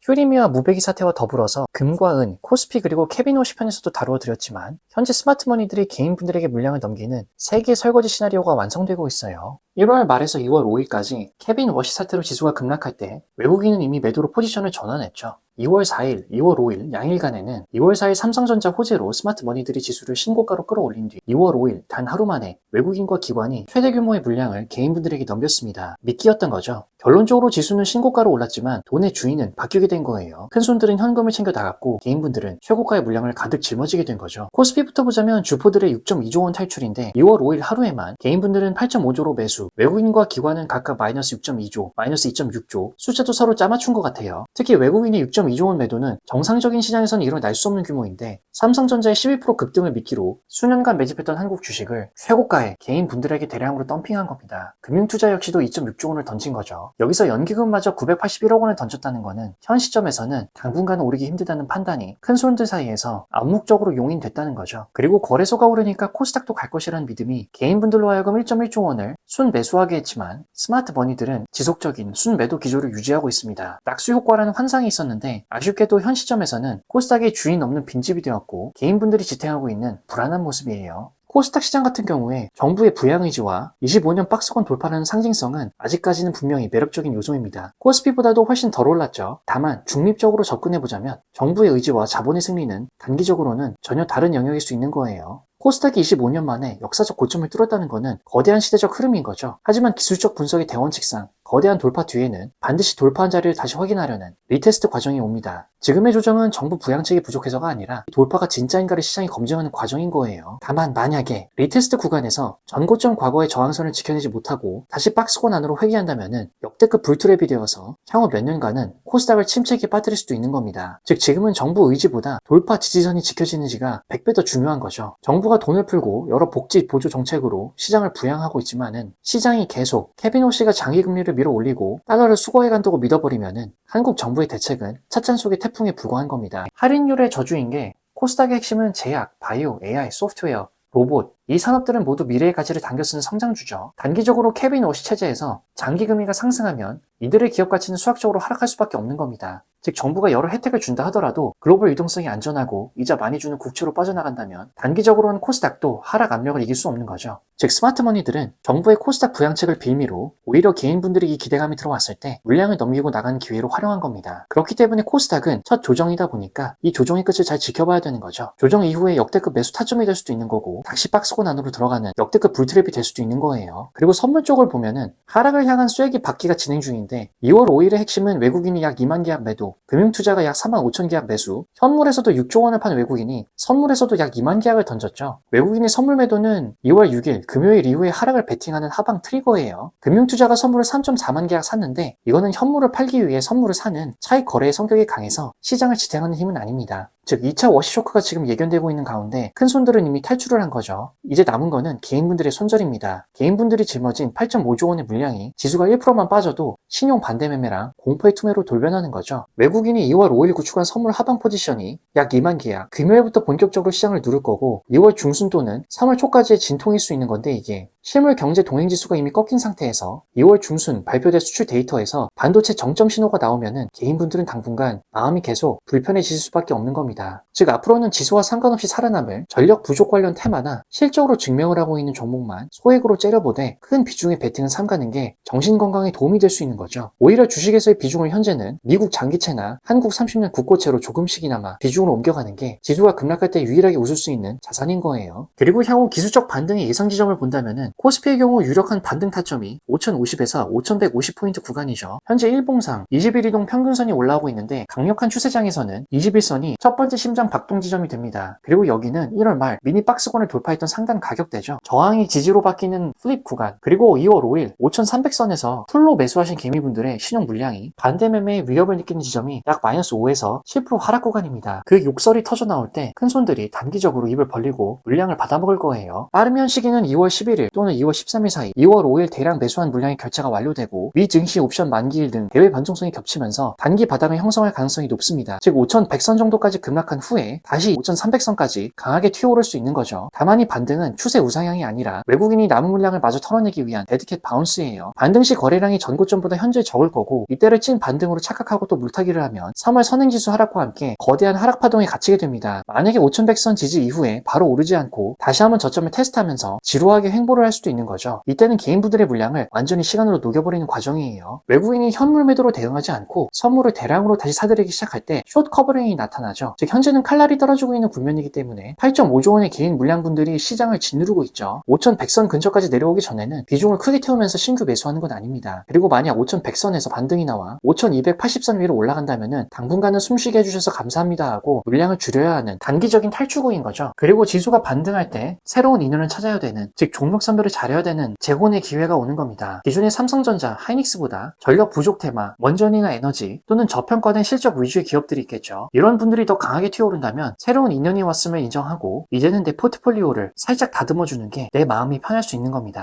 휴리미와 무배기 사태와 더불어서 금과 은, 코스피 그리고 케빈워시 편에서도 다루어드렸지만 현재 스마트머니들이 개인분들에게 물량을 넘기는 세계 설거지 시나리오가 완성되고 있어요. 1월 말에서 2월 5일까지 케빈워시 사태로 지수가 급락할 때 외국인은 이미 매도로 포지션을 전환했죠. 2월 4일, 2월 5일 양일간에는 2월 4일 삼성전자 호재로 스마트머니들이 지수를 신고가로 끌어올린 뒤 2월 5일 단 하루 만에 외국인과 기관이 최대 규모의 물량을 개인분들에게 넘겼습니다. 미끼였던 거죠. 결론적으로 지수는 신고가로 올랐지만 돈의 주인은 바뀌게 된 거예요. 큰 손들은 현금을 챙겨 나갔고 개인분들은 최고가의 물량을 가득 짊어지게 된 거죠. 코스피부터 보자면 주포들의 6.2조 원 탈출인데 2월 5일 하루에만 개인분들은 8.5조로 매수, 외국인과 기관은 각각 마이너스 6.2조, 마이너스 2.6조, 숫자도 서로 짜맞춘 것 같아요. 특히 외국인의 6.2조 원 매도는 정상적인 시장에서는 일어날 수 없는 규모인데 삼성전자의 12% 급등을 미끼로 수년간 매집했던 한국 주식을 최고가에 개인분들에게 대량으로 덤핑한 겁니다. 금융투자 역시도 2.6조 원을 던진 거죠. 여기서 연기금마저 981억 원을 던졌다는 거는 현 시점에서는 당분간 오르기 힘들다는 판단이 큰 손들 사이에서 암묵적으로 용인됐다는 거죠. 그리고 거래소가 오르니까 코스닥도 갈 것이라는 믿음이 개인분들로 하여금 1.1조 원을 순매수하게 했지만 스마트머니들은 지속적인 순매도 기조를 유지하고 있습니다. 낙수 효과라는 환상이 있었는데 아쉽게도 현 시점에서는 코스닥의 주인 없는 빈집이 되었고 개인분들이 지탱하고 있는 불안한 모습이에요. 코스닥 시장 같은 경우에 정부의 부양의지와 25년 박스권 돌파라는 상징성은 아직까지는 분명히 매력적인 요소입니다. 코스피보다도 훨씬 덜 올랐죠. 다만 중립적으로 접근해보자면 정부의 의지와 자본의 승리는 단기적으로는 전혀 다른 영역일 수 있는 거예요. 코스닥이 25년 만에 역사적 고점을 뚫었다는 것은 거대한 시대적 흐름인 거죠. 하지만 기술적 분석의 대원칙상 거대한 돌파 뒤에는 반드시 돌파한 자리를 다시 확인하려는 리테스트 과정이 옵니다. 지금의 조정은 정부 부양책이 부족해서가 아니라 돌파가 진짜인가를 시장이 검증하는 과정인 거예요. 다만 만약에 리테스트 구간에서 전고점 과거의 저항선을 지켜내지 못하고 다시 박스권 안으로 회귀한다면 역대급 불트랩이 되어서 향후 몇 년간은 코스닥을 침체기에 빠뜨릴 수도 있는 겁니다. 즉 지금은 정부 의지보다 돌파 지지선이 지켜지는지가 100배 더 중요한 거죠. 정부가 돈을 풀고 여러 복지 보조 정책으로 시장을 부양하고 있지만은 시장이 계속 케빈워시가 장기금리를 밀어 올리고 달러를 수거해간다고 믿어버리면은 한국 정부의 대책은 찻잔 속의 태풍에 불과한 겁니다. 할인율의 저주인 게 코스닥의 핵심은 제약, 바이오, AI, 소프트웨어, 로봇, 이 산업들은 모두 미래의 가치를 당겨 쓰는 성장주죠. 단기적으로 케빈워시 체제에서 장기금리가 상승하면 이들의 기업 가치는 수학적으로 하락할 수밖에 없는 겁니다. 즉 정부가 여러 혜택을 준다 하더라도 글로벌 유동성이 안전하고 이자 많이 주는 국채로 빠져나간다면 단기적으로는 코스닥도 하락 압력을 이길 수 없는 거죠. 즉 스마트머니들은 정부의 코스닥 부양책을 빌미로 오히려 개인분들이 이 기대감이 들어왔을 때 물량을 넘기고 나가는 기회로 활용한 겁니다. 그렇기 때문에 코스닥은 첫 조정이다 보니까 이 조정의 끝을 잘 지켜봐야 되는 거죠. 조정 이후에 역대급 매수 타점이 될 수도 있는 거고 다시 박스권 안으로 들어가는 역대급 불트랩이 될 수도 있는 거예요. 그리고 선물 쪽을 보면은 하락을 향한 쐐기 받기가 진행 중인데 2월 5일의 핵심은 외국인이 약 2만 계약 매도, 금융투자가 약 4만 5천 계약 매수, 현물에서도 6조 원을 판 외국인이 선물에서도 약 2만 계약을 던졌죠. 외국인의 선물 매도는 2월 6일 금요일 이후에 하락을 베팅하는 하방 트리거예요. 금융투자가 선물을 3.4만 계약 샀는데 이거는 현물을 팔기 위해 선물을 사는 차익 거래의 성격이 강해서 시장을 지탱하는 힘은 아닙니다. 즉 2차 워시 쇼크가 지금 예견되고 있는 가운데 큰 손들은 이미 탈출을 한 거죠. 이제 남은 거는 개인분들의 손절입니다. 개인분들이 짊어진 8.5조 원의 물량이 지수가 1%만 빠져도 신용 반대 매매랑 공포의 투매로 돌변하는 거죠. 외국인이 2월 5일 구축한 선물 하방 포지션이 약 2만 계약, 금요일부터 본격적으로 시장을 누를 거고 2월 중순 또는 3월 초까지의 진통일 수 있는 건데 이게 실물 경제 동행지수가 이미 꺾인 상태에서 2월 중순 발표될 수출 데이터에서 반도체 정점 신호가 나오면은 개인분들은 당분간 마음이 계속 불편해질 수밖에 없는 겁니다. 즉 앞으로는 지수와 상관없이 살아남을 전력 부족 관련 테마나 실적으로 증명을 하고 있는 종목만 소액으로 째려보되 큰 비중의 베팅은 삼가는 게 정신건강에 도움이 될 수 있는 거죠. 오히려 주식에서의 비중을 현재는 미국 장기채나 한국 30년 국고채로 조금씩이나마 비중으로 옮겨가는 게 지수가 급락할 때 유일하게 웃을 수 있는 자산인 거예요. 그리고 향후 기술적 반등의 예상 지점을 본다면은 코스피의 경우 유력한 반등 타점이 5050에서 5150포인트 구간이죠. 현재 일봉상 21이동 평균선이 올라오고 있는데 강력한 추세장에서는 21선이 첫 번째 심장 박동 지점이 됩니다. 그리고 여기는 1월 말 미니 박스권을 돌파했던 상단 가격대죠. 저항이 지지로 바뀌는 플립 구간, 그리고 2월 5일 5300선에서 풀로 매수하신 개미분들의 신용 물량이 반대 매매의 위협을 느끼는 지점이 약 마이너스 5에서 7% 하락 구간입니다. 그 욕설이 터져 나올 때 큰 손들이 단기적으로 입을 벌리고 물량을 받아먹을 거예요. 빠르면 시기는 2월 11일 또는 2월 13일 사이, 2월 5일 대량 매수한 물량의 결제가 완료되고 미증시 옵션 만기일 등 대외 변동성이 겹치면서 단기 바닥을 형성할 가능성이 높습니다. 즉 5,100선 정도까지 급락한 후에 다시 5,300선까지 강하게 튀어오를 수 있는 거죠. 다만 이 반등은 추세 우상향이 아니라 외국인이 남은 물량을 마저 털어내기 위한 데드캣 바운스예요. 반등 시 거래량이 전고점보다 현재 적을 거고 이때를 찐 반등으로 착각하고 또 물타기를 하면 3월 선행지수 하락과 함께 거대한 하락 파동에 갇히게 됩니다. 만약에 5,100선 지지 이후에 바로 오르지 않고 다시 한번 저점을 테스트하면서 지루하게 횡보를 할 수도 있는 거죠. 이때는 개인분들의 물량을 완전히 시간으로 녹여버리는 과정이에요. 외국인이 현물 매도로 대응하지 않고 선물을 대량으로 다시 사들이기 시작할 때 숏 커버링이 나타나죠. 즉 현재는 칼날이 떨어지고 있는 국면이기 때문에 8.5조 원의 개인 물량분들이 시장을 짓누르고 있죠. 5,100선 근처까지 내려오기 전에는 비중을 크게 태우면서 신규 매수하는 건 아닙니다. 그리고 만약 5,100선에서 반등이 나와 5,280선 위로 올라간다면은 당분간은 숨쉬게 해주셔서 감사합니다 하고 물량을 줄여야 하는 단기적인 탈출구인 거죠. 그리고 지수가 반등할 때 새로운 인연을 찾아야 되는, 즉 종목 선별을 잘해야 되는 재혼의 기회가 오는 겁니다. 기존의 삼성전자, 하이닉스보다 전력 부족 테마, 원전이나 에너지 또는 저평가된 실적 위주의 기업들이 있겠죠. 이런 분들이 더 강하게 튀어오른다면 새로운 인연이 왔음을 인정하고 이제는 내 포트폴리오를 살짝 다듬어주는 게 내 마음이 편할 수 있는 겁니다.